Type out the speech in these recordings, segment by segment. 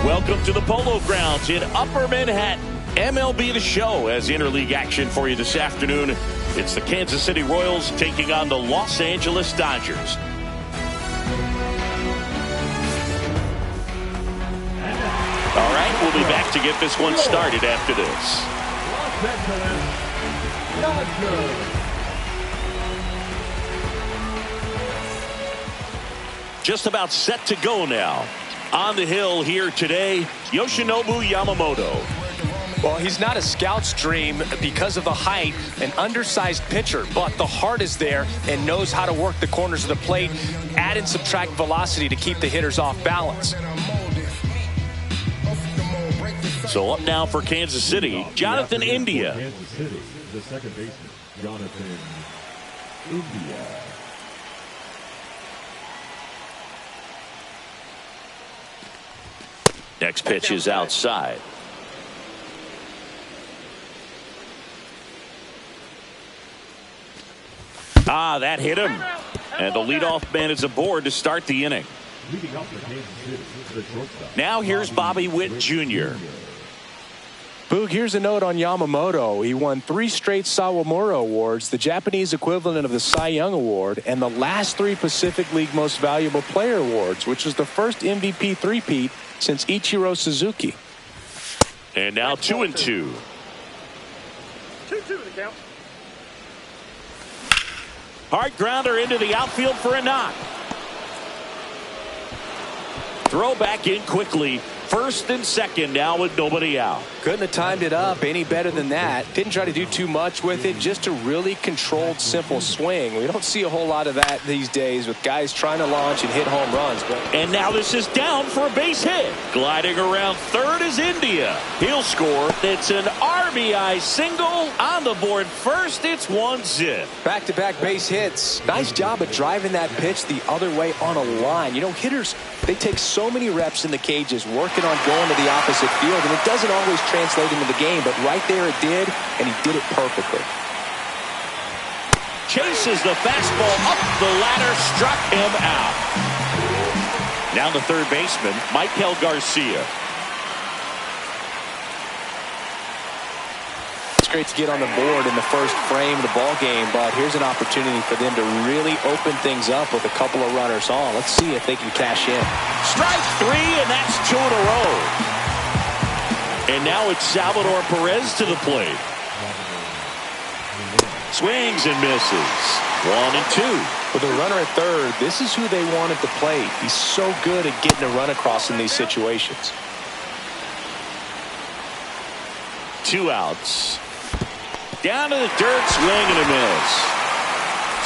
Welcome to the Polo Grounds in Upper Manhattan. MLB the Show has interleague action for you this afternoon. It's the Kansas City Royals taking on the Los Angeles Dodgers. All right, we'll be back to get this one started after this. Just about set to go now. On the hill here today, Yoshinobu Yamamoto. Well, he's not a scout's dream because of the height, an undersized pitcher, but the heart is there and knows how to work the corners of the plate, add and subtract velocity to keep the hitters off balance. So up now for Kansas City, Jonathan India. Kansas City, the second baseman, Jonathan India. Next pitch is outside. That hit him. And the leadoff man is aboard to start the inning. Leading up for Kansas City, the shortstop. Now here's Bobby Witt Jr. Boog, here's a note on Yamamoto. He won 3 straight Sawamura Awards, the Japanese equivalent of the Cy Young Award, and the last 3 Pacific League Most Valuable Player Awards, which was the first MVP three-peat since Ichiro Suzuki. And now 2-2. 2-2 the count. Hard grounder into the outfield for a knock. Throw back in quickly. First and second now with nobody out. Couldn't have timed it up any better than that. Didn't try to do too much with it. Just a really controlled, simple swing. We don't see a whole lot of that these days with guys trying to launch and hit home runs. And now this is down for a base hit. Gliding around third is India. He'll score. It's an RBI single. On the board first, it's 1-zip. Back-to-back base hits. Nice job of driving that pitch the other way on a line. You know, hitters, they take so many reps in the cages working on going to the opposite field, and it doesn't always translate into the game, but right there it did, and he did it perfectly. Chases the fastball up the ladder, struck him out. Now the third baseman, Michael Garcia. It's great to get on the board in the first frame of the ball game, but here's an opportunity for them to really open things up with a couple of runners on. Let's see if they can cash in. Strike 3, and that's 2 in a row. And now it's Salvador Perez to the plate. Swings and misses. 1-2. With a runner at third, this is who they want at the plate. He's so good at getting a run across in these situations. 2 outs. Down to the dirt, swing and a miss.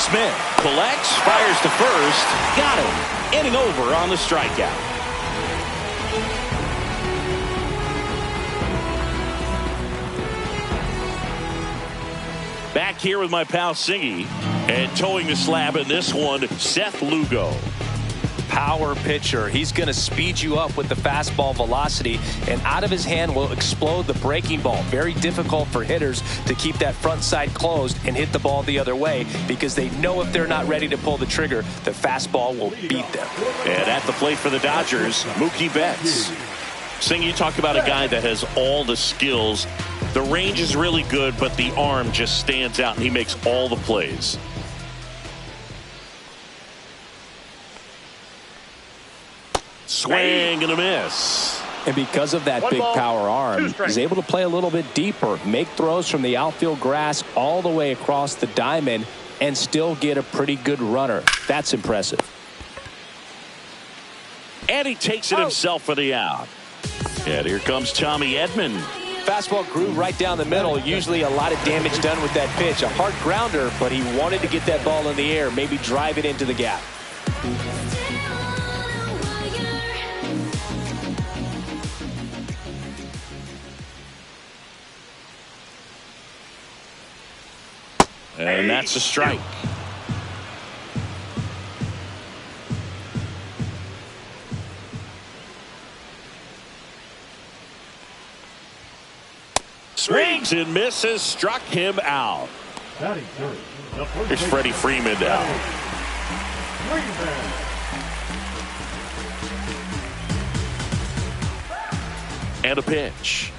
Smith collects, fires to first. Got him. Inning over on the strikeout. Back here with my pal Singy. And towing the slab in this one, Seth Lugo. Power pitcher. He's going to speed you up with the fastball velocity, and out of his hand will explode the breaking ball. Very difficult for hitters to keep that front side closed and hit the ball the other way, because they know if they're not ready to pull the trigger, the fastball will beat them. And at the plate for the Dodgers, Mookie Betts. Sing, you talk about a guy that has all the skills. The range is really good, but the arm just stands out, and he makes all the plays. Swing and a miss. And because of that big power arm, he's able to play a little bit deeper, make throws from the outfield grass all the way across the diamond, and still get a pretty good runner. That's impressive. And he takes it himself for the out. And here comes Tommy Edman. Fastball grew right down the middle. Usually a lot of damage done with that pitch. A hard grounder, but he wanted to get that ball in the air, maybe drive it into the gap. And that's a strike. Swings and misses, struck him out. Here's Freddie Freeman now. And a pitch.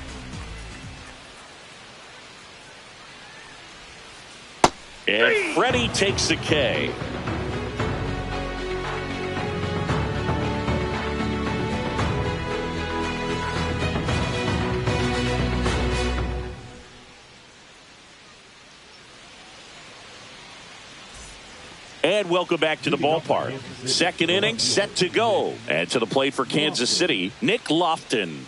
And Freddie takes the K. And welcome back to the ballpark. Second inning set to go. And to the plate for Kansas City, Nick Lofton.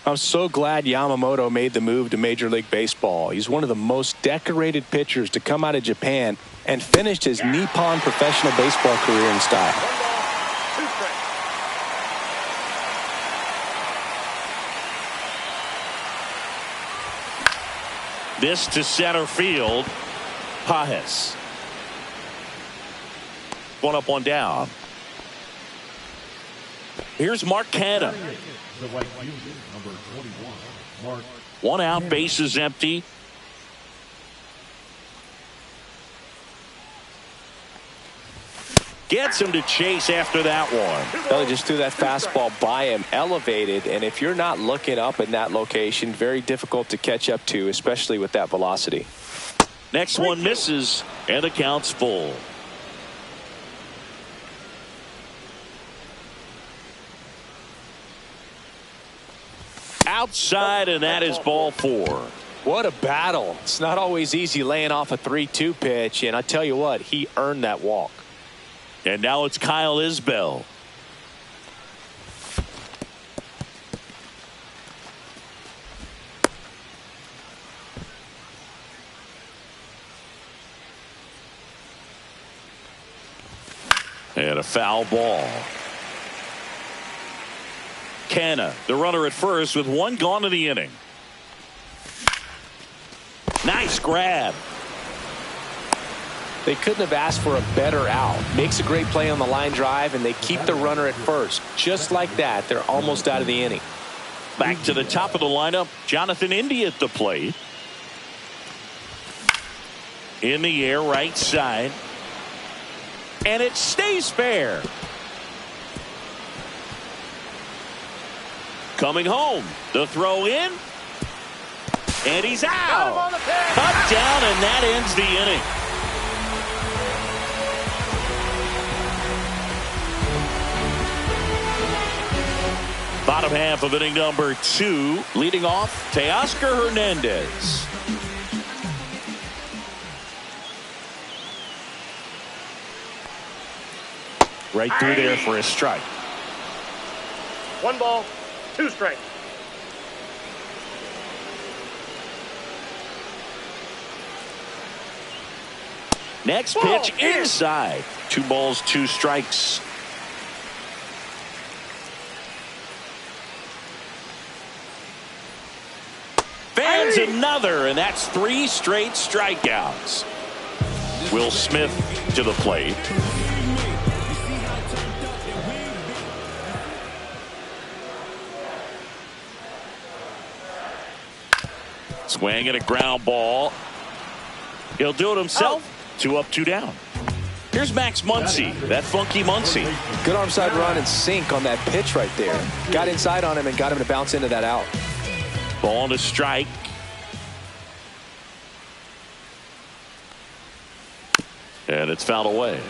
I'm so glad Yamamoto made the move to Major League Baseball. He's one of the most decorated pitchers to come out of Japan and finished his Nippon professional baseball career in style. This to center field. Pajes. One up, one down. Here's Mark Canha. The right fielder, number 21, Mark. One out, bases empty. Gets him to chase after that one. Well, he just threw that fastball by him, elevated, and if you're not looking up in that location, very difficult to catch up to, especially with that velocity. Next one misses, and the count's full. Outside, and that is ball 4. What a battle. It's not always easy laying off a 3-2 pitch, and I tell you what, he earned that walk. And now it's Kyle Isbell. And a foul ball. Canha, the runner at first with one gone in the inning. Nice grab. They couldn't have asked for a better out. Makes a great play on the line drive, and they keep the runner at first. Just like that, they're almost out of the inning. Back to the top of the lineup, Jonathan India at the plate. In the air, right side. And it stays fair. Coming home. The throw in. And he's out. Cut down, and that ends the inning. Bottom half of inning number 2. Leading off, Teoscar Hernandez. Right through there for a strike. 1 ball, 2 strikes. Next pitch inside. 2 balls, 2 strikes. Fans another, and that's 3 straight strikeouts. Will Smith to the plate. Swing and a ground ball. He'll do it himself. 2 up, 2 down. Here's Max Muncy, that funky Muncy. Good arm side run and sink on that pitch right there. Got inside on him and got him to bounce into that out. Ball to strike. And it's fouled away.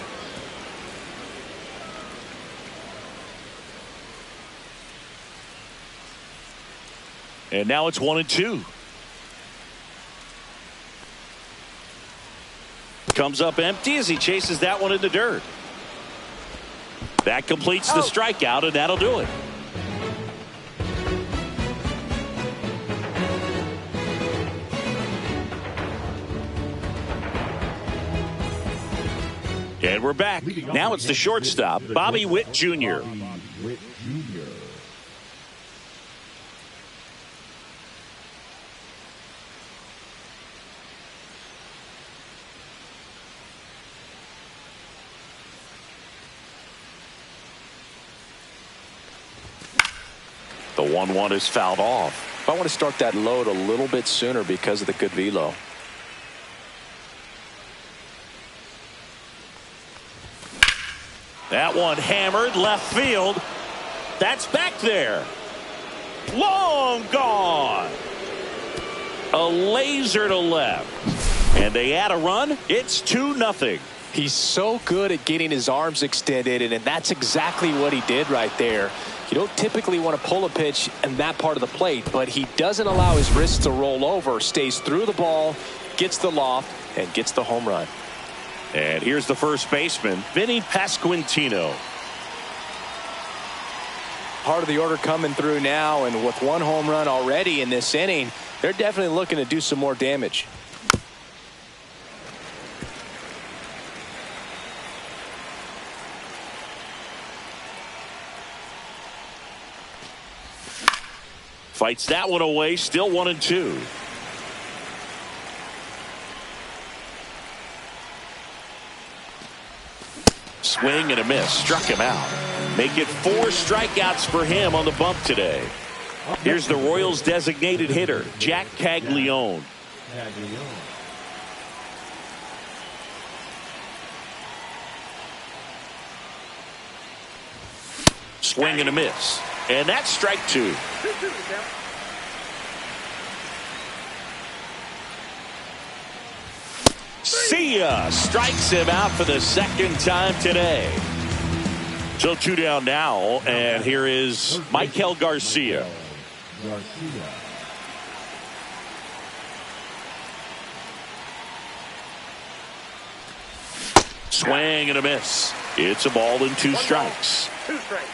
And now it's 1-2. Comes up empty as he chases that one in the dirt. That completes the strikeout, and that'll do it. And we're back. Now it's the shortstop, Bobby Witt Jr. The 1-1 is fouled off. I want to start that load a little bit sooner because of the good velo. That one hammered left field. That's back there. Long gone. A laser to left. And they add a run. It's 2-0. He's so good at getting his arms extended, and that's exactly what he did right there. You don't typically want to pull a pitch in that part of the plate, but he doesn't allow his wrists to roll over, stays through the ball, gets the loft, and gets the home run. And here's the first baseman, Vinny Pasquantino. Part of the order coming through now, and with one home run already in this inning, they're definitely looking to do some more damage. Fights that one away, still 1-2. Swing and a miss, struck him out. Make it 4 strikeouts for him on the bump today. Here's the Royals designated hitter, Jack Caglione. Swing and a miss. And that's strike 2. See ya. Strikes him out for the second time today. So 2 down now, and here is Michael Garcia. Swing and a miss. It's a ball and 2 strikes. 2 strikes.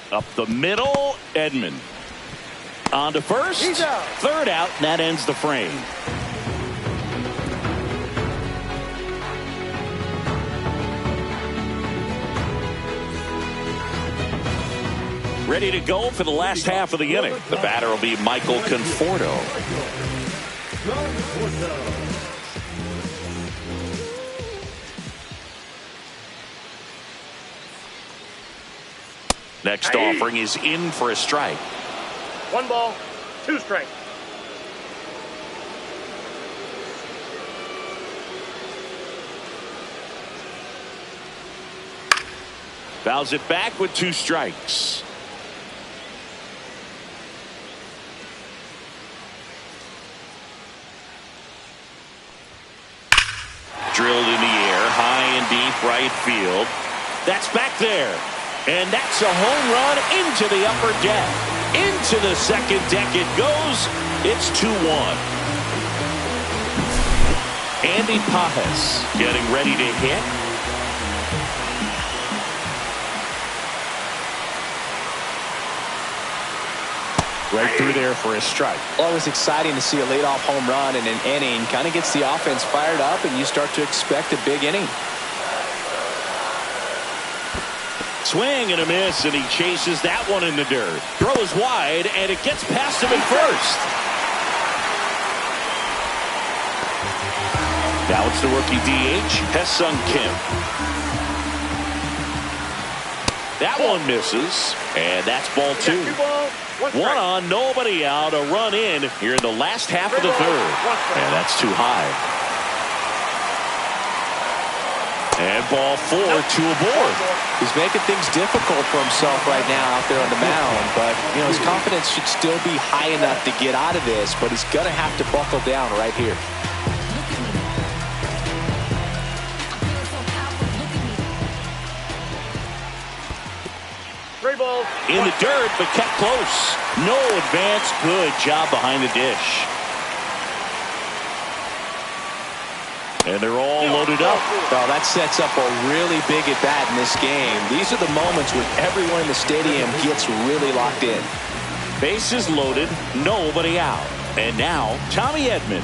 Up the middle, Edman. On to first. He's out. Third out, and that ends the frame. Ready to go for the last half of the inning. The batter will be Michael Conforto. Next offering is in for a strike. 1 ball, 2 strikes. Fouls it back with 2 strikes. Drilled in the air, high and deep right field. That's back there. And that's a home run into the upper deck. Into the second deck it goes. It's 2-1. Andy Pajes getting ready to hit. Right through there for a strike. Always exciting to see a leadoff home run in an inning. Kind of gets the offense fired up, and you start to expect a big inning. Swing and a miss, and he chases that one in the dirt. Throw is wide, and it gets past him at first. Now it's the rookie DH, Hae-Sung Kim. That one misses, and that's ball 2. 2 balls, 1 strike. 1 on, nobody out, a run in here in the last half of the third. And that's too high. And ball 4, 2 aboard. He's making things difficult for himself right now out there on the mound, but you know his confidence should still be high enough to get out of this, but he's going to have to buckle down right here. In the dirt, but kept close. No advance. Good job behind the dish. And they're all loaded up. Well, that sets up a really big at-bat in this game. These are the moments when everyone in the stadium gets really locked in. Bases loaded, nobody out. And now, Tommy Edman.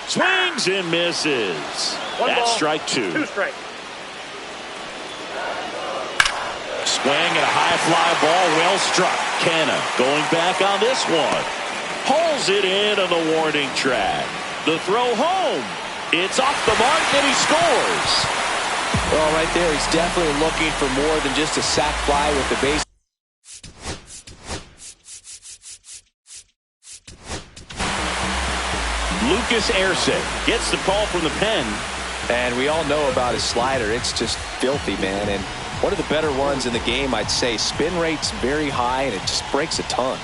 Swings and misses. That's strike 2. 2 strikes. Swing and a high fly ball, well struck. Canna going back on this one. Pulls it in on the warning track. The throw home. It's off the mark and he scores. Well, right there, he's definitely looking for more than just a sac fly with the base. Lucas Erceg gets the call from the pen. And we all know about his slider. It's just filthy, man. And one of the better ones in the game, I'd say. Spin rate's very high, and it just breaks a ton.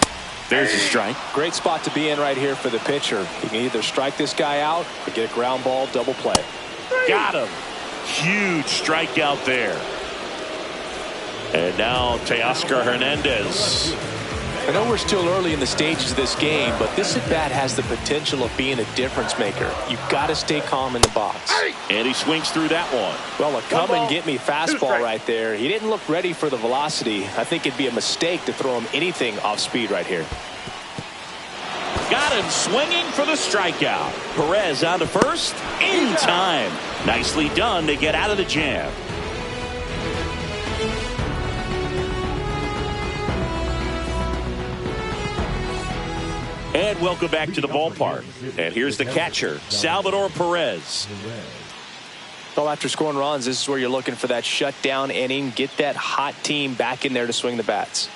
There's a strike. Great spot to be in right here for the pitcher. You can either strike this guy out or get a ground ball double play. Got him. Huge strikeout there. And now Teoscar Hernandez. I know we're still early in the stages of this game, but this at-bat has the potential of being a difference maker. You've got to stay calm in the box. And he swings through that one. Well, a come-and-get-me fastball right there. He didn't look ready for the velocity. I think it'd be a mistake to throw him anything off speed right here. Got him swinging for the strikeout. Perez on to first in time. Nicely done to get out of the jam. And welcome back to the ballpark. And here's the catcher, Salvador Perez. Well, after scoring runs, this is where you're looking for that shutdown inning. Get that hot team back in there to swing the bats.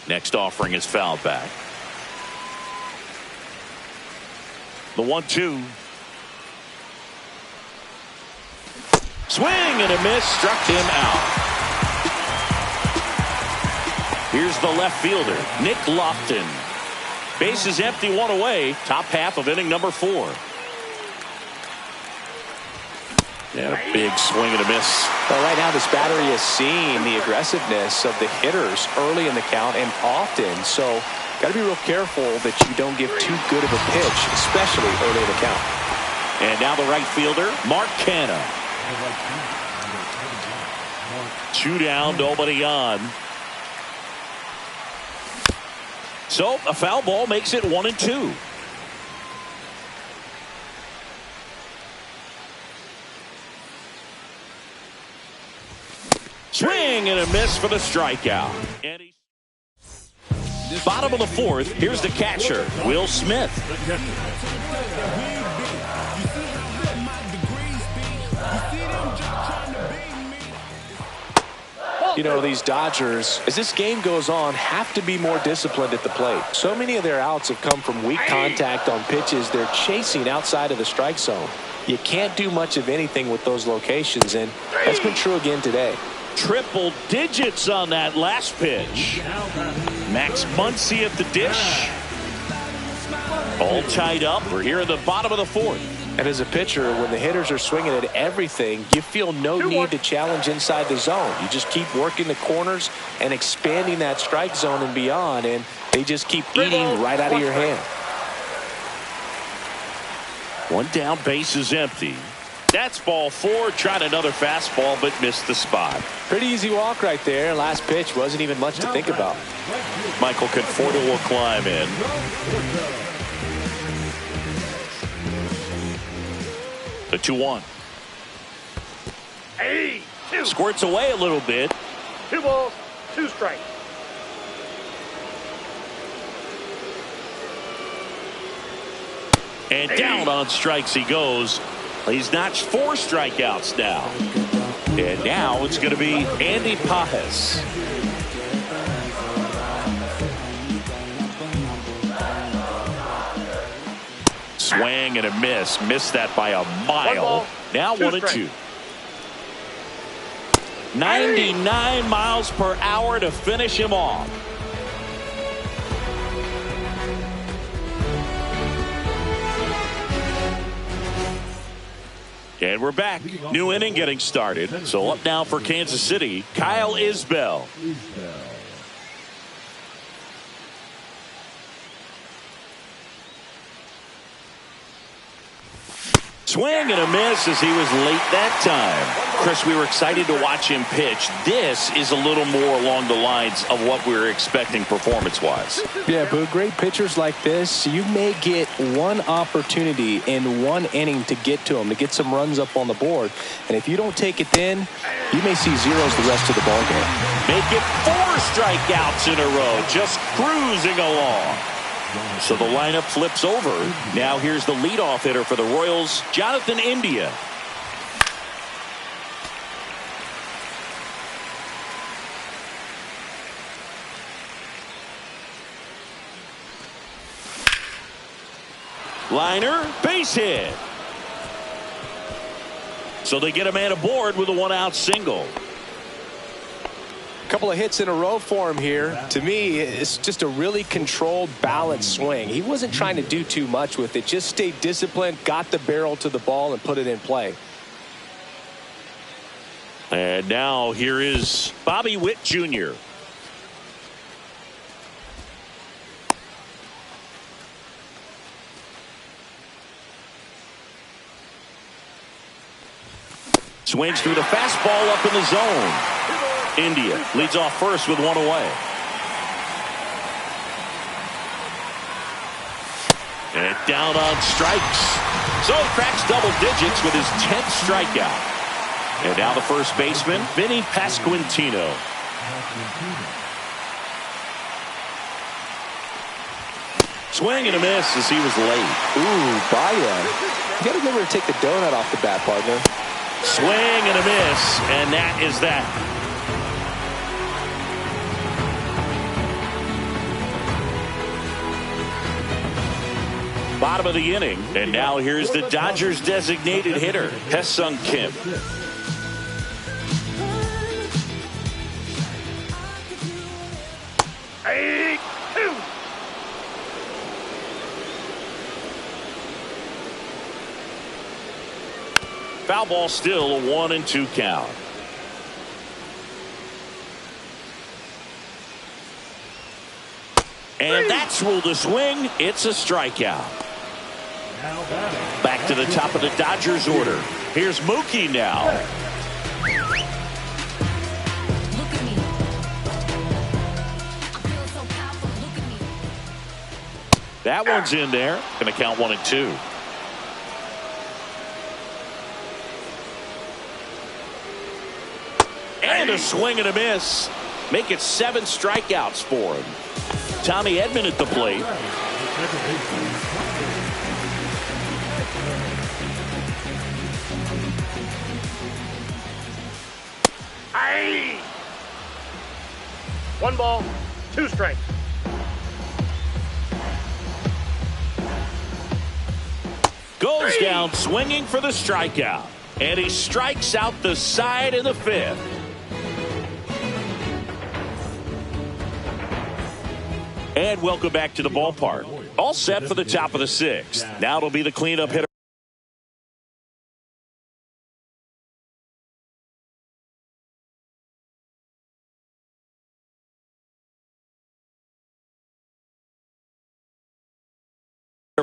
Next offering is fouled back. The 1-2. Swing and a miss, struck him out. Here's the left fielder, Nick Lofton. Base is empty, one away. Top half of inning number 4. And a big swing and a miss. Well, right now this battery is seeing the aggressiveness of the hitters early in the count and often. So got to be real careful that you don't give too good of a pitch, especially early in the count. And now the right fielder, Mark Canha. 2 down, nobody on. So a foul ball makes it 1-2. Swing and a miss for the strikeout. And bottom of the 4th, here's the catcher, Will Smith. You know, these Dodgers, as this game goes on, have to be more disciplined at the plate. So many of their outs have come from weak contact on pitches they're chasing outside of the strike zone. You can't do much of anything with those locations, and that's been true again today. Triple digits on that last pitch. Max Muncy at the dish. All tied up. We're here in the bottom of the 4th. And as a pitcher, when the hitters are swinging at everything, you feel no need to challenge inside the zone. You just keep working the corners and expanding that strike zone and beyond, and they just keep eating right out of your hand. 1 down, base is empty. That's ball 4. Tried another fastball, but missed the spot. Pretty easy walk right there. Last pitch wasn't even much to think about. Michael Conforto will climb in. The 2-1. Squirts away a little bit. 2 balls, 2 strikes. And down on strikes he goes. He's notched 4 strikeouts now. And now it's going to be Andy Pages. Swing and a miss. Missed that by a mile. Now 1-2. 99 miles per hour to finish him off. And we're back. New inning getting started. So up now for Kansas City, Kyle Isbell. Swing and a miss as he was late that time. Chris, we were excited to watch him pitch. This is a little more along the lines of what we were expecting performance-wise. Yeah, but great pitchers like this, you may get one opportunity in one inning to get to them, to get some runs up on the board. And if you don't take it then, you may see zeros the rest of the ball game. Make it 4 strikeouts in a row, just cruising along. So the lineup flips over. Now here's the leadoff hitter for the Royals, Jonathan India. Liner, base hit. So they get a man aboard with a one-out single. A couple of hits in a row for him here. To me, it's just a really controlled, balanced swing. He wasn't trying to do too much with it. Just stayed disciplined, got the barrel to the ball, and put it in play. And now here is Bobby Witt Jr. Swings through the fastball up in the zone. India leads off first with one away. And down on strikes. So he cracks double digits with his 10th strikeout. And now the first baseman, Vinny Pasquantino. Swing and a miss as he was late. Ooh, Baya. You got to remember to take the donut off the bat, partner. Swing and a miss, and that is that. Bottom of the inning, and now here's the Dodgers designated hitter, Hesung Kim. Foul ball, still a 1-2 count. And that's ruled a swing. It's a strikeout. Back to the top of the Dodgers order. Here's Mookie now. That one's in there. Going to count 1-2. And a swing and a miss. Make it 7 strikeouts for him. Tommy Edman at the plate. Aye. 1 ball, 2 strikes. Goes down swinging for the strikeout. And he strikes out the side in the 5th. And welcome back to the ballpark. All set for the top of the 6th. Now it'll be the cleanup hitter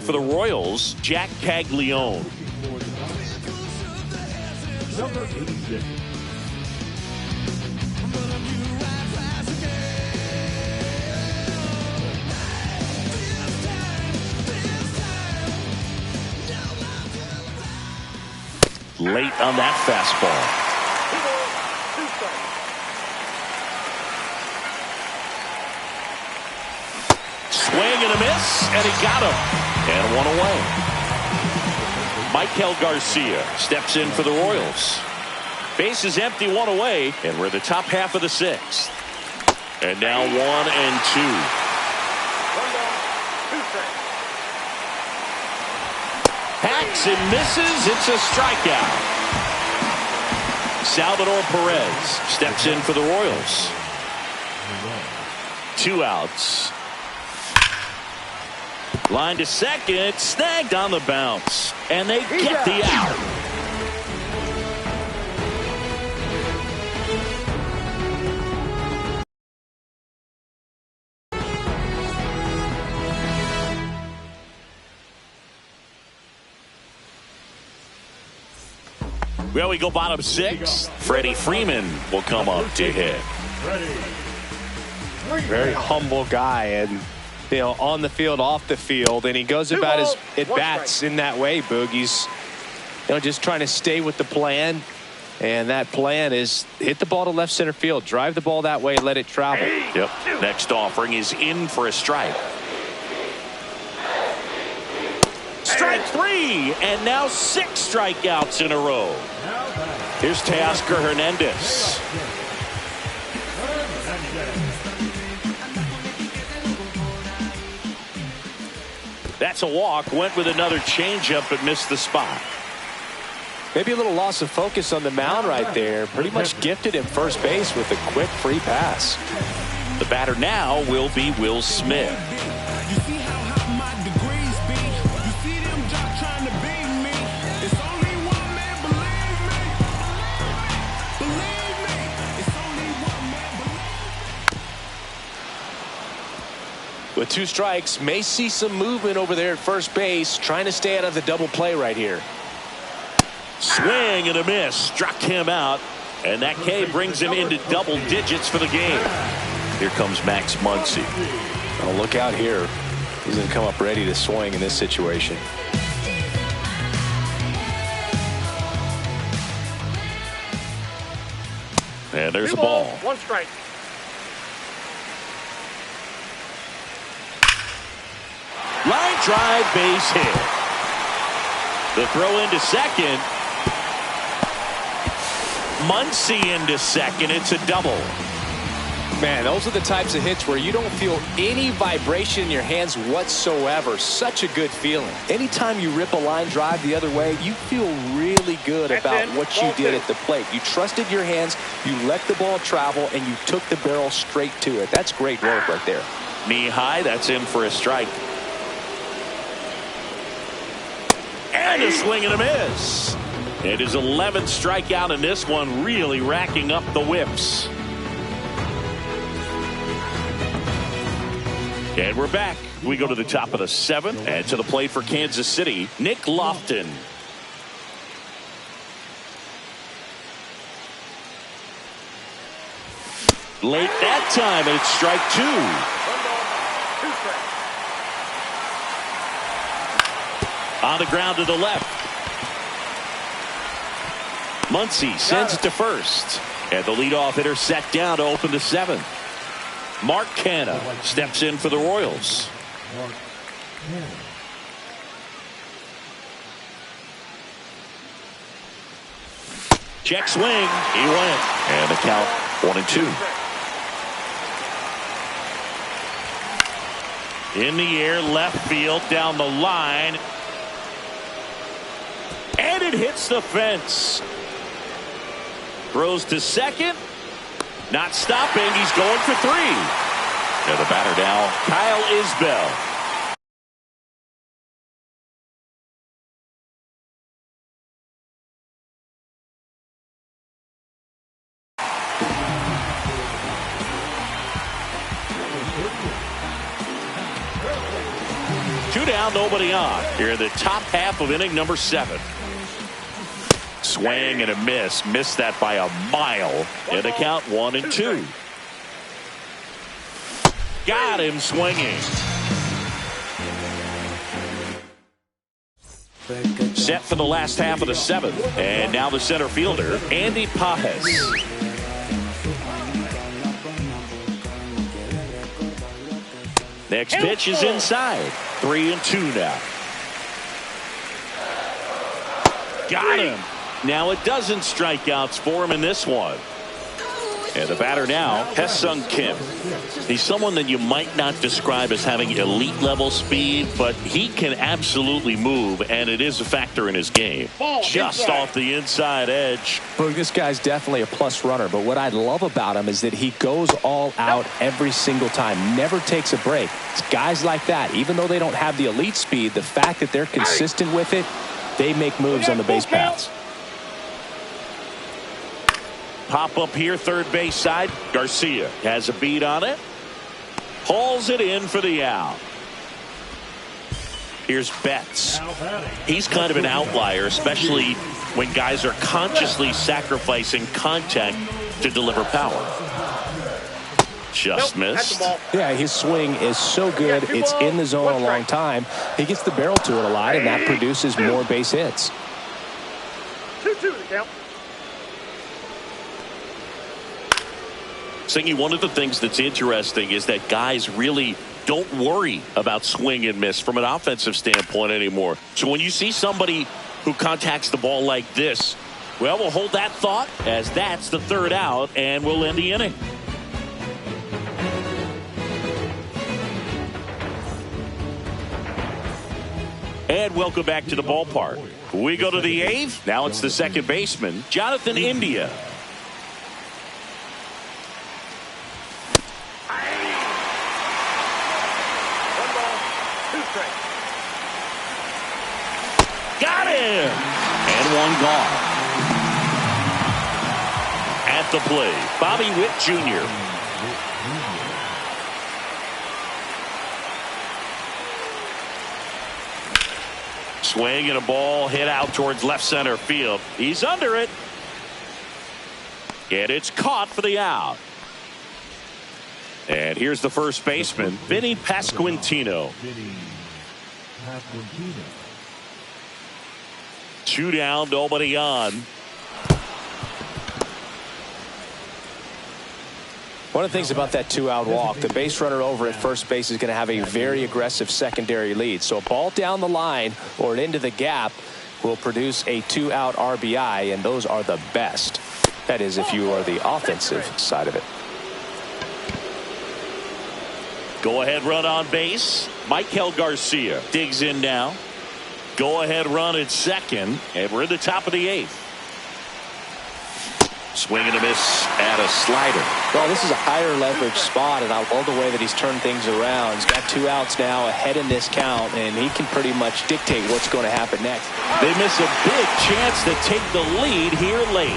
for the Royals, Jack Caglione. Number 86. Late on that fastball. 2 balls, 2 strikes. Swing and a miss, and he got him. And 1 away. Michael Garcia steps in for the Royals. Base is empty, 1 away, and we're the top half of the 6th. And now 1-2. 1 ball, 2 strikes. Hacks and misses. It's a strikeout. Salvador Perez steps in for the Royals. 2 outs. Line to second, snagged on the bounce, and they get the out. Well, we go bottom 6. Freddie Freeman will come up to hit. Very humble guy, and on the field, off the field, and he goes about his at-bats in that way, Boog. He's just trying to stay with the plan, and that plan is hit the ball to left center field, drive the ball that way, let it travel. Yep. Next offering is in for a strike. Strike 3, and now 6 strikeouts in a row. Here's Teoscar Hernandez. That's a walk. Went with another changeup but missed the spot. Maybe a little loss of focus on the mound right there. Pretty much gifted him first base with a quick free pass. The batter now will be Will Smith. With 2 strikes, may see some movement over there at first base, trying to stay out of the double play right here. Swing and a miss. Struck him out. And that K brings him into double digits for the game. Here comes Max Muncy. Oh, look out here. He's going to come up ready to swing in this situation. And there's a ball. 1 strike. Line drive, base hit. The throw into second. Muncy into second. It's a double. Man, those are the types of hits where you don't feel any vibration in your hands whatsoever. Such a good feeling. Anytime you rip a line drive the other way, you feel really good about what you did at the plate. You trusted your hands, you let the ball travel, and you took the barrel straight to it. That's great work right there. Knee high, that's in for a strike. And a swing and a miss. It is 11th strikeout in this one, really racking up the whips. And we're back. We go to the top of the 7th and to the plate for Kansas City, Nick Lofton. Late that time, and it's strike 2. On the ground to the left. Muncy sends it to first. And the leadoff hitter set down to open the 7th. Mark Canha steps in for the Royals. Check swing. He went. And the count 1-2. In the air, left field, down the line. And it hits the fence. Throws to second. Not stopping. He's going for 3. And the batter now, Kyle Isbell. Two down, nobody on. Here in the top half of inning number 7. Swing and a miss. Missed that by a mile. And the count 1-2. Got him swinging. Set for the last half of the 7th. And now the center fielder, Andy Pages. Next pitch is inside. 3-2 now. Got him. Now a dozen strikeouts for him in this one. And the batter now, Hae-Sung Kim. He's someone that you might not describe as having elite level speed, but he can absolutely move, and it is a factor in his game. Just off the inside edge. Look, this guy's definitely a plus runner, but what I love about him is that he goes all out every single time, never takes a break. It's guys like that, even though they don't have the elite speed, the fact that they're consistent with it, they make moves on the base paths. Pop up here, third base side. Garcia has a beat on it. Hauls it in for the out. Here's Betts. He's kind of an outlier, especially when guys are consciously sacrificing contact to deliver power. Just missed. Yeah, his swing is so good. It's in the zone a long time. He gets the barrel to it a lot, and that produces more base hits. 2-2 the count. Singy, one of the things that's interesting is that guys really don't worry about swing and miss from an offensive standpoint anymore. So when you see somebody who contacts the ball like this, well, we'll hold that thought as that's the third out, and we'll end the inning. And welcome back to the ballpark. We go to the eighth. Now it's the second baseman, Jonathan India. Got him! And one gone. At the plate, Bobby Witt Jr. Swing and a ball hit out towards left center field. He's under it. And it's caught for the out. And here's the first baseman, Vinny Pasquantino. 2 down, nobody on. One of the things about that 2-out walk, the base runner over at first base is going to have a very aggressive secondary lead. So a ball down the line or into the gap will produce a 2-out RBI, and those are the best. That is, if you are the offensive side of it. Go ahead run on base. Michael Garcia digs in now. Go ahead run at second, and we're in the top of the eighth. Swing and a miss at a slider. Well, this is a higher leverage spot, and I love the way that he's turned things around. He's got 2 outs now ahead in this count, and he can pretty much dictate what's going to happen next. They miss a big chance to take the lead here late.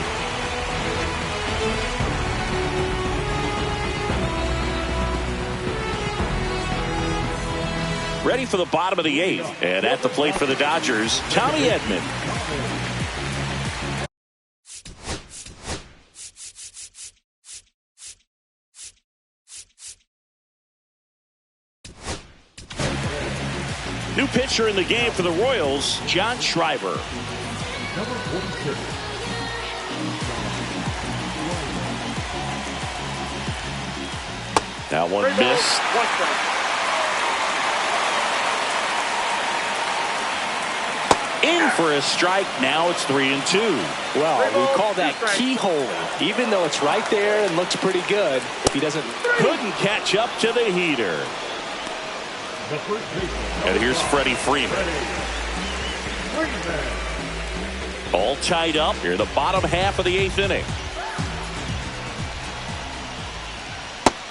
Ready for the bottom of the eighth, and at the plate for the Dodgers, Tommy Edman. New pitcher in the game for the Royals, John Schreiber. Number 46. That one missed. In for a strike. Now it's 3-2. Well, we call that keyholing. Even though it's right there and looks pretty good, if he doesn't. Couldn't catch up to the heater. And here's Freddie Freeman. All tied up here in the bottom half of the eighth inning.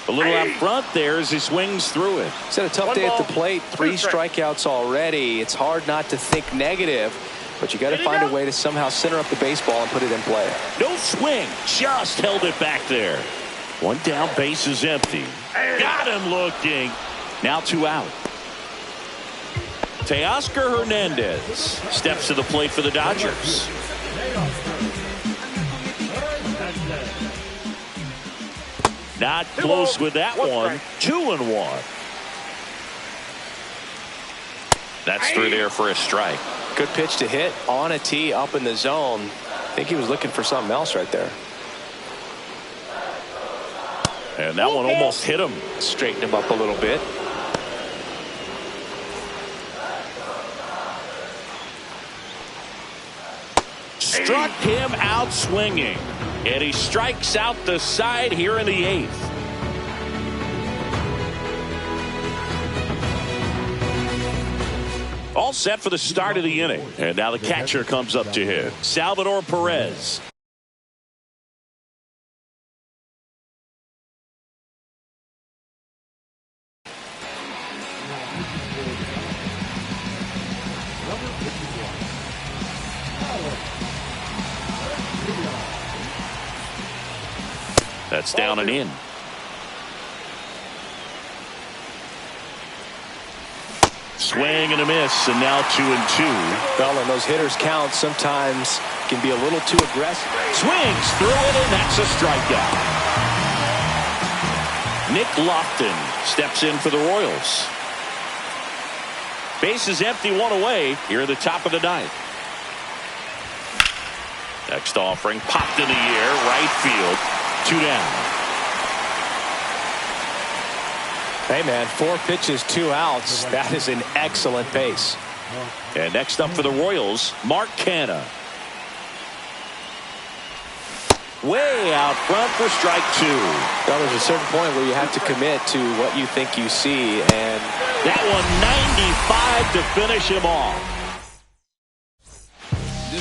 A little out front there as he swings through it. He's had a tough day at the plate. 3 strikeouts already. It's hard not to think negative, but you got to find a way to somehow center up the baseball and put it in play. No swing, just held it back there. 1 down, base is empty. Got him looking. Now 2 out. Teoscar Hernandez steps to the plate for the Dodgers. Not close with that one. 2-1. That's through there for a strike. Good pitch to hit on a tee up in the zone. I think he was looking for something else right there. And that one almost hit him. Straightened him up a little bit. Struck him out swinging. And he strikes out the side here in the eighth. All set for the start of the inning. And now the catcher comes up to hit. Salvador Perez. That's down and in. Swing and a miss, and now 2-2. Well, and those hitters count sometimes can be a little too aggressive. Swings through it, and that's a strikeout. Nick Lofton steps in for the Royals. Base is empty, 1 away here at the top of the 9th. Next offering popped in the air, right field. 2 down. Hey, man, 4 pitches, 2 outs. That is an excellent pace. And next up for the Royals, Mark Canha. Way out front for strike 2. Well, there's a certain point where you have to commit to what you think you see. And that one 95 drive to finish him off.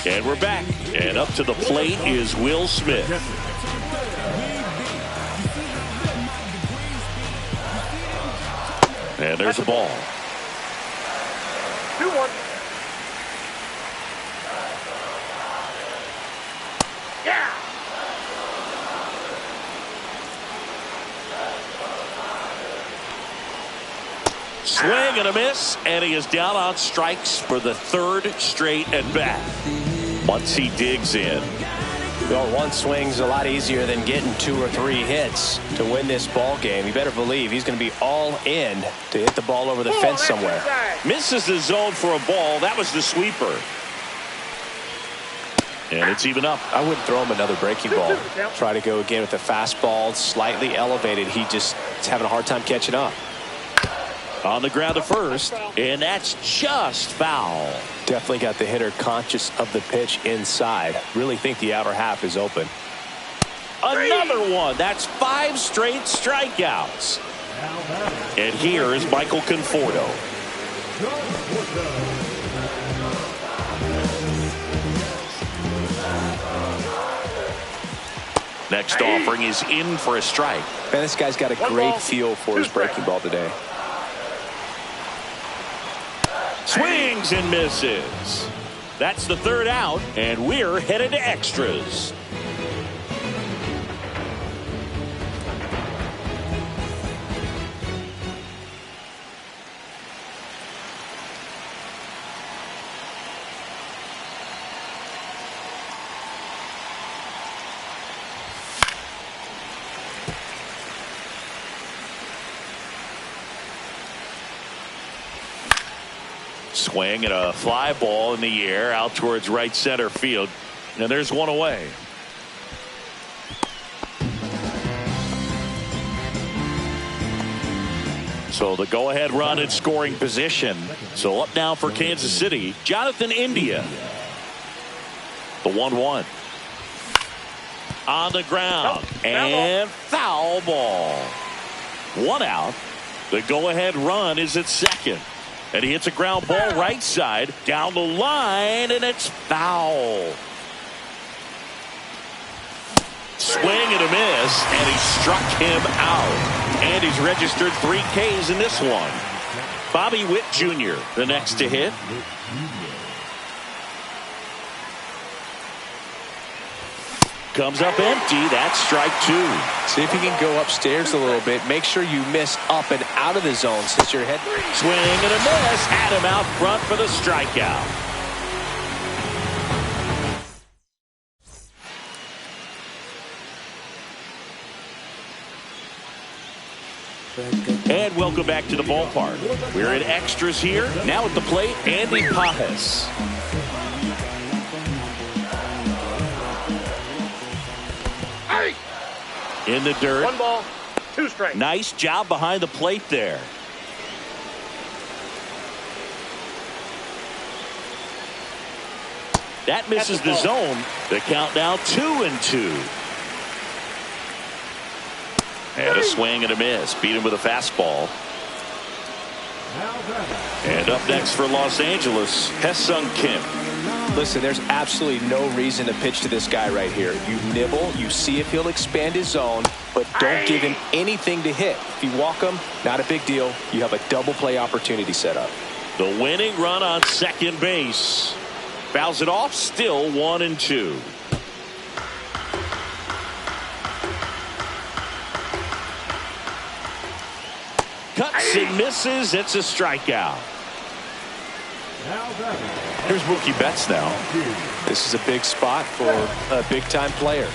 And we're back. And up to the plate is Will Smith. And there's the ball. 2-1. Yeah. Swing and a miss, and he is down on strikes for the third straight at bat. Once he digs in. Well, one swing's a lot easier than getting 2 or 3 hits to win this ball game. You better believe he's going to be all in to hit the ball over the fence somewhere. Misses the zone for a ball. That was the sweeper. And it's even up. I wouldn't throw him another breaking ball. Try to go again with the fastball, slightly elevated. He just is having a hard time catching up. On the ground to first, and that's just foul. Definitely got the hitter conscious of the pitch inside. Really think the outer half is open. Another one. That's 5 straight strikeouts. And here is Michael Conforto. Next offering is in for a strike. Man, this guy's got a great feel for his breaking ball today. Swings and misses. That's the third out, and we're headed to extras. Swing and a fly ball in the air out towards right center field. And there's one away. So the go-ahead run in scoring position. So up now for Kansas City, Jonathan India. The 1-1. On the ground. And foul ball. 1 out. The go-ahead run is at second. And he hits a ground ball right side down the line, and it's foul. Swing and a miss, and he struck him out. And he's registered 3 Ks in this one. Bobby Witt Jr., the next to hit. Comes up empty. That's strike 2. See if you can go upstairs a little bit. Make sure you miss up and out of the zone since you're head. Swing and a miss. Had him out front for the strikeout. And welcome back to the ballpark. We're in extras here. Now at the plate, Andy Pajas. In the dirt. 1 ball, 2 strikes. Nice job behind the plate there. That misses the zone. The count now 2-2. And a swing and a miss. Beat him with a fastball. And up next for Los Angeles, Hae-Sung Kim. Listen, there's absolutely no reason to pitch to this guy right here. You nibble, you see if he'll expand his zone, but don't give him anything to hit. If you walk him, not a big deal. You have a double play opportunity set up. The winning run on second base. Fouls it off, still 1-2. Cuts and misses. It's a strikeout. Here's Mookie Betts now. This is a big spot for a big-time player.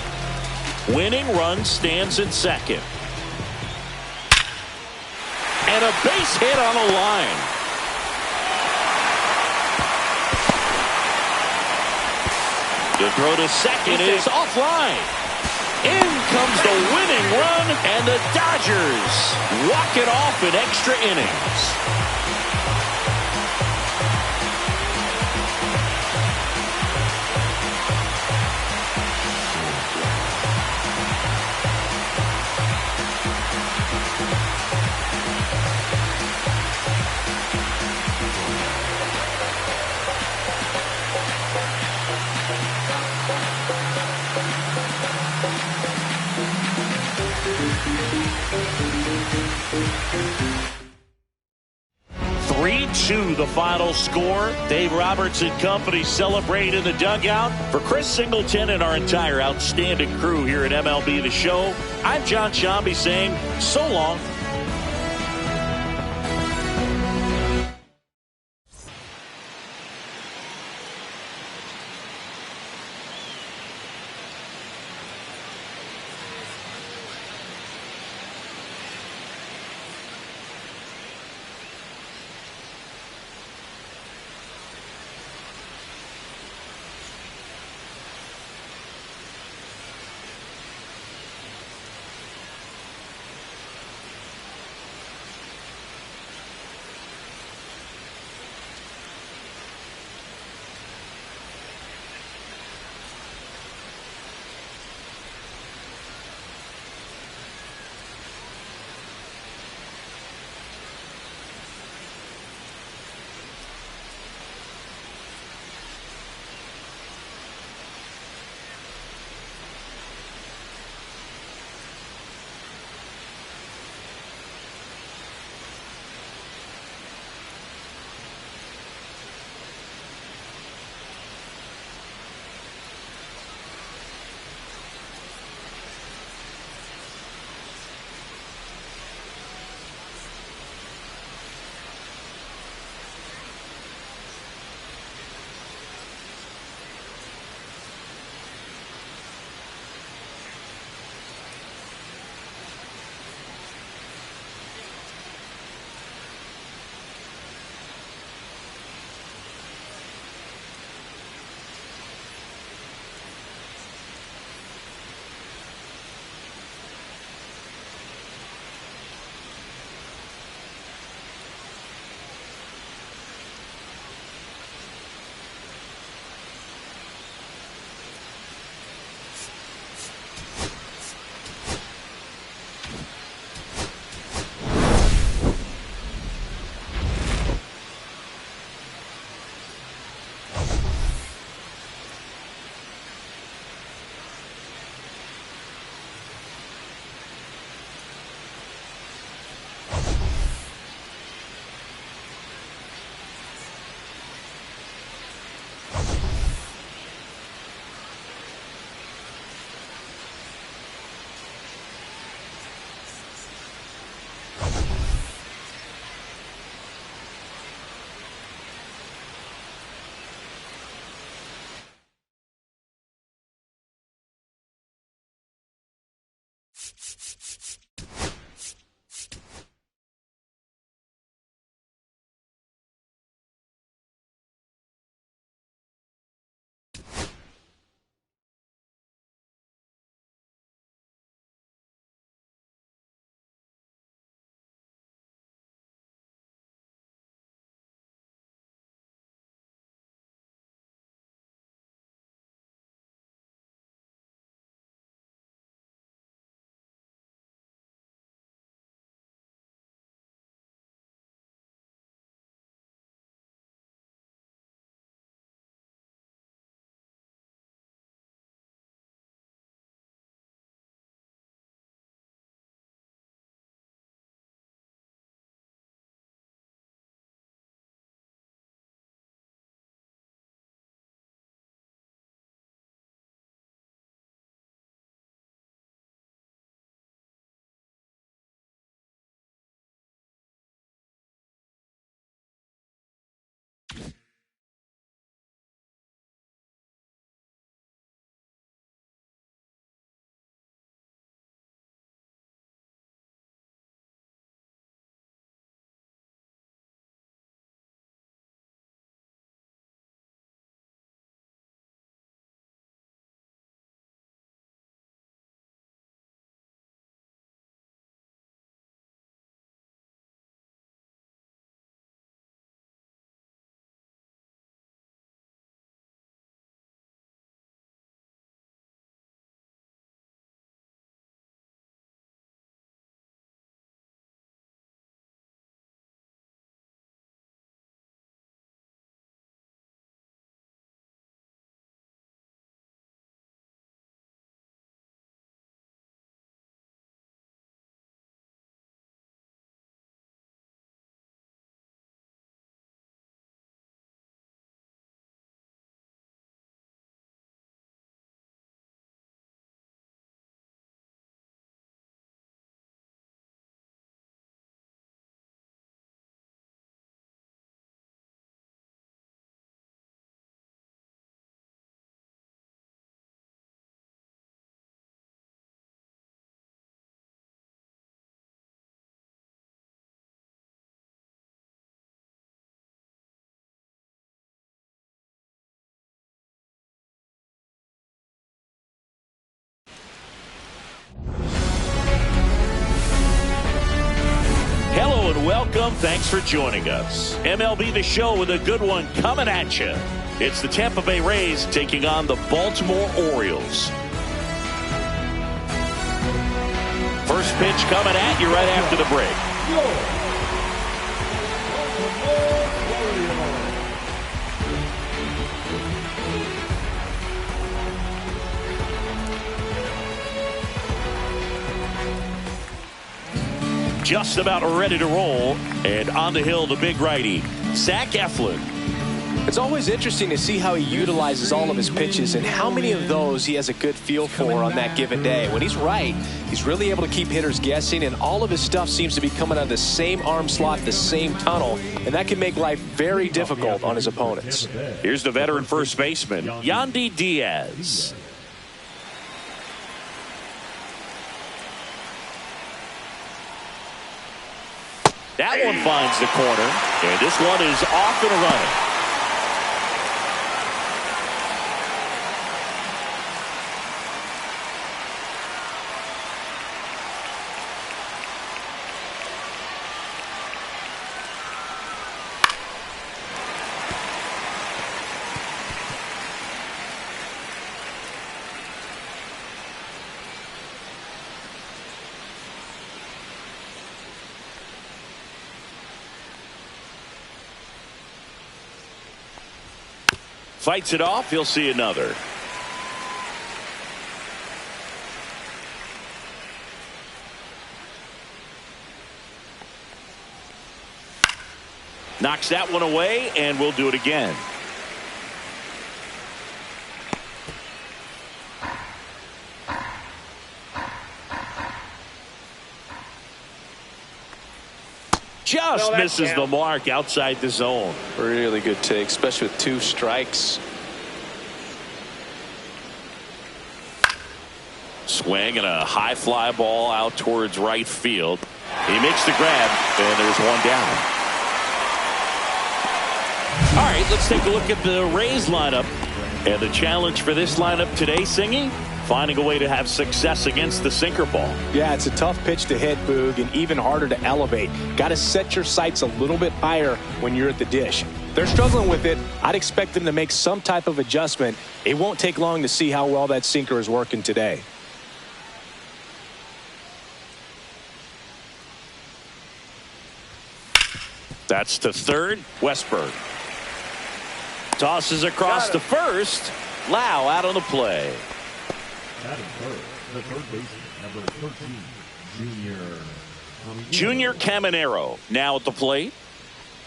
Winning run stands at second. And a base hit on the line. The throw to second is offline. In comes the winning run, and the Dodgers walk it off in extra innings. 3-2 the final score. Dave Roberts and company celebrate in the dugout. For Chris Singleton and our entire outstanding crew here at MLB The Show, I'm John Shambi saying so long. welcome. Thanks for joining us. MLB The Show with a good one coming at you. It's the Tampa Bay Rays taking on the Baltimore Orioles. First pitch coming at you right after the break. Just about ready to roll, and on the hill, the big righty, Zach Eflin. It's always interesting to see how he utilizes all of his pitches and how many of those he has a good feel for on that given day. When he's right, he's really able to keep hitters guessing, and all of his stuff seems to be coming out of the same arm slot, the same tunnel, and that can make life very difficult on his opponents. Here's the veteran first baseman, Yandy Diaz. That one finds the corner, and this one is off and running. Fights it off. He'll see another. Knocks that one away, and we'll do it again. Just misses the mark outside the zone. Really good take, especially with 2 strikes. Swing and a high fly ball out towards right field. He makes the grab, and there's one down. All right, let's take a look at the Rays lineup. And the challenge for this lineup today, Singy, finding a way to have success against the sinker ball. Yeah, it's a tough pitch to hit, Boog, and even harder to elevate. Got to set your sights a little bit higher when you're at the dish. They're struggling with it. I'd expect them to make some type of adjustment. It won't take long to see how well that sinker is working today. That's to third. Westberg tosses across to first. Lau out on the play. Batting third, the third baseman, number 13, Junior Caminero now at the plate.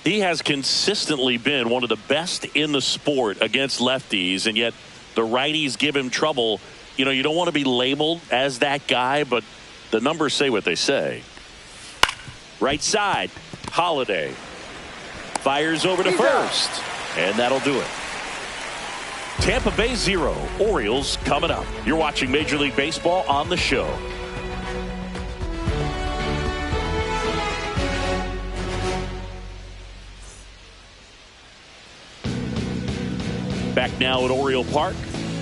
He has consistently been one of the best in the sport against lefties, and yet the righties give him trouble. You know, you don't want to be labeled as that guy, but the numbers say what they say. Right side, Holiday fires over to first, and that'll do it. Tampa Bay 0, Orioles coming up. You're watching Major League Baseball on the show. Back now at Oriole Park.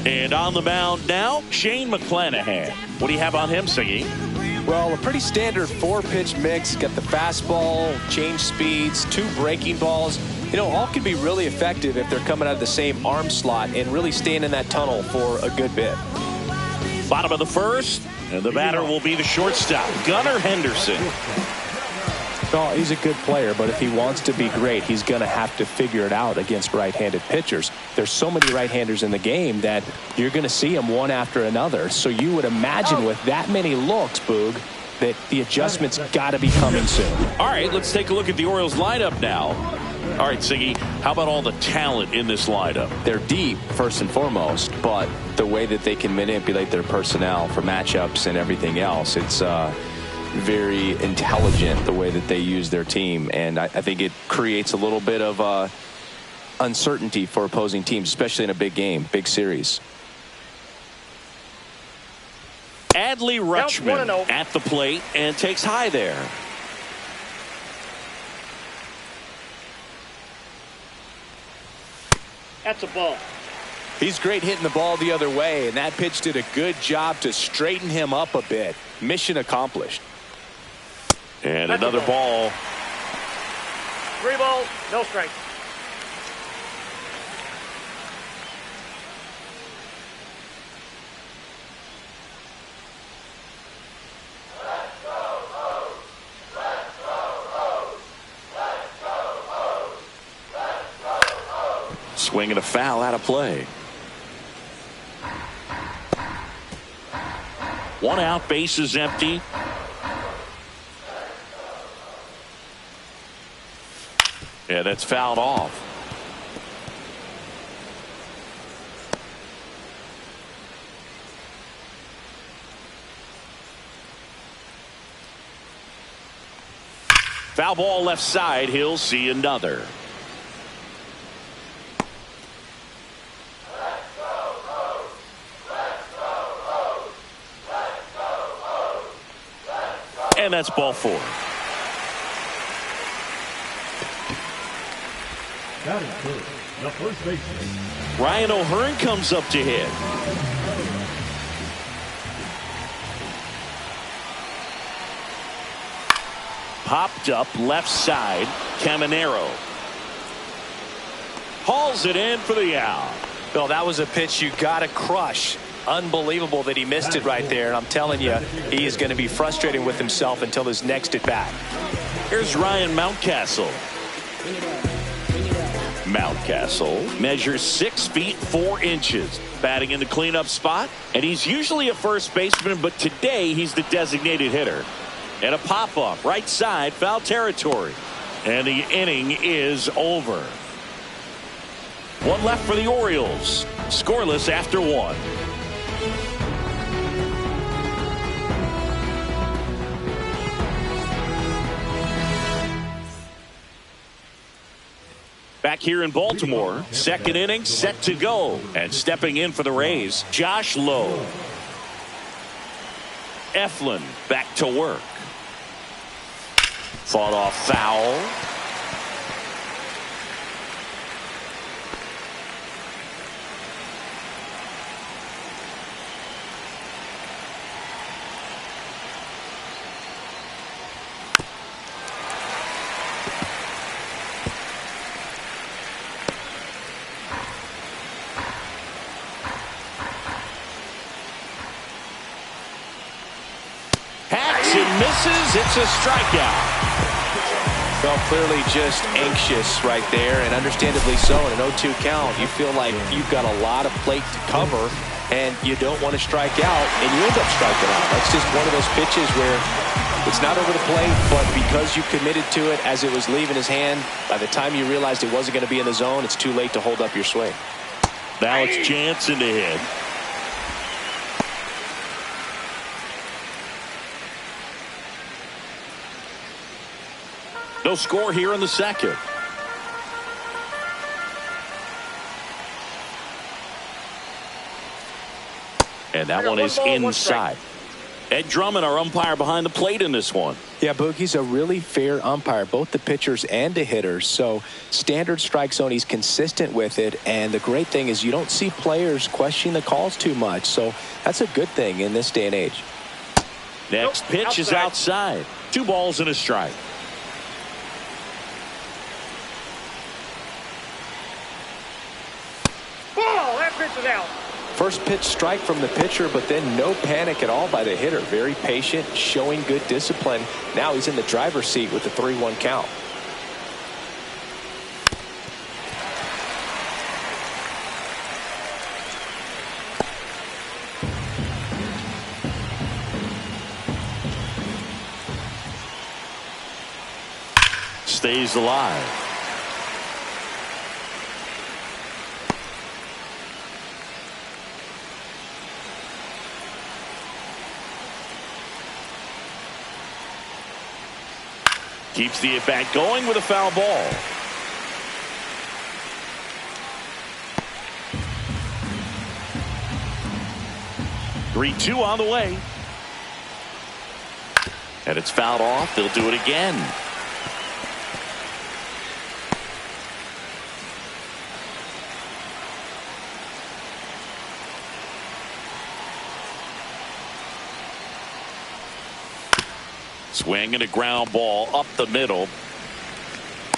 And on the mound now, Shane McClanahan. What do you have on him, Singy? Well, a pretty standard 4-pitch mix. Got the fastball, change speeds, 2 breaking balls. You know, all can be really effective if they're coming out of the same arm slot and really staying in that tunnel for a good bit. Bottom of the first, and the batter will be the shortstop, Gunnar Henderson. No, he's a good player, but if he wants to be great, he's going to have to figure it out against right-handed pitchers. There's so many right-handers in the game that you're going to see them one after another. So you would imagine with that many looks, Boog, that the adjustment's got to be coming soon. All right, let's take a look at the Orioles lineup now. All right, Siggy, how about all the talent in this lineup? They're deep, first and foremost, but the way that they can manipulate their personnel for matchups and everything else, it's very intelligent the way that they use their team, and I think it creates a little bit of uncertainty for opposing teams, especially in a big game, big series. Adley Rutschman at the plate and takes high there. That's a ball. He's great hitting the ball the other way, and that pitch did a good job to straighten him up a bit. Mission accomplished. And another ball. 3 balls, no strikes. Swing and a foul out of play. 1 out, base is empty. Yeah, that's fouled off. Foul ball left side. He'll see another. And that's ball 4. Batting first, the first baseman. Ryan O'Hearn comes up to hit. Popped up left side. Caminero hauls it in for the out. Well, that was a pitch you got to crush. Unbelievable that he missed it right there. And I'm telling you, he is going to be frustrated with himself until his next at bat. Here's Ryan Mountcastle. Mountcastle measures 6 feet 4 inches, batting in the cleanup spot, and he's usually a first baseman, but today he's the designated hitter. And a pop-up right side, foul territory, and the inning is over. 1 left for the Orioles, scoreless after 1. Back here in Baltimore, second inning set to go. And stepping in for the Rays, Josh Lowe. Eflin back to work. Fought off foul. Misses. It's a strikeout. Well, clearly just anxious right there, and understandably so. In an 0-2 count, you feel like you've got a lot of plate to cover, and you don't want to strike out, and you end up striking out. That's just one of those pitches where it's not over the plate, but because you committed to it as it was leaving his hand, by the time you realized it wasn't going to be in the zone, it's too late to hold up your swing. Now it's Jansen to hit. No score here in the second. And that one is inside. Ed Drummond, our umpire behind the plate in this one. Yeah, Boog, he's a really fair umpire, both the pitchers and the hitters. So standard strike zone, he's consistent with it. And the great thing is you don't see players question the calls too much. So that's a good thing in this day and age. Next pitch is outside. 2 balls and a strike. Out. First pitch strike from the pitcher, but then no panic at all by the hitter. Very patient, showing good discipline. Now he's in the driver's seat with the 3-1 count. Stays alive. Keeps the at-bat going with a foul ball. Three-2 on the way. And it's fouled off. They'll do it again. Swing and a ground ball up the middle.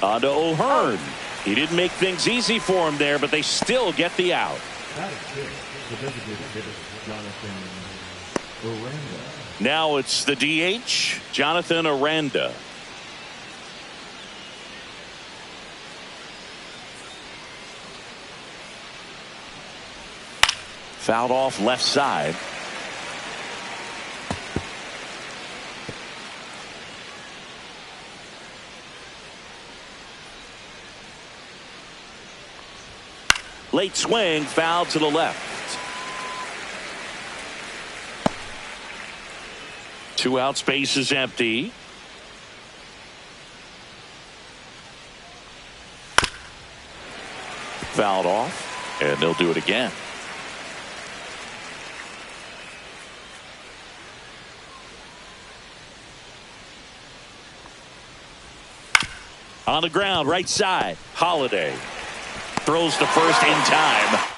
On to O'Hearn. He didn't make things easy for him there, but they still get the out. Now it's the DH, Jonathan Aranda. Fouled off left side. Late swing, foul to the left. 2 outs, base is empty. Fouled off, and they'll do it again. On the ground, right side, Holiday throws to first in time.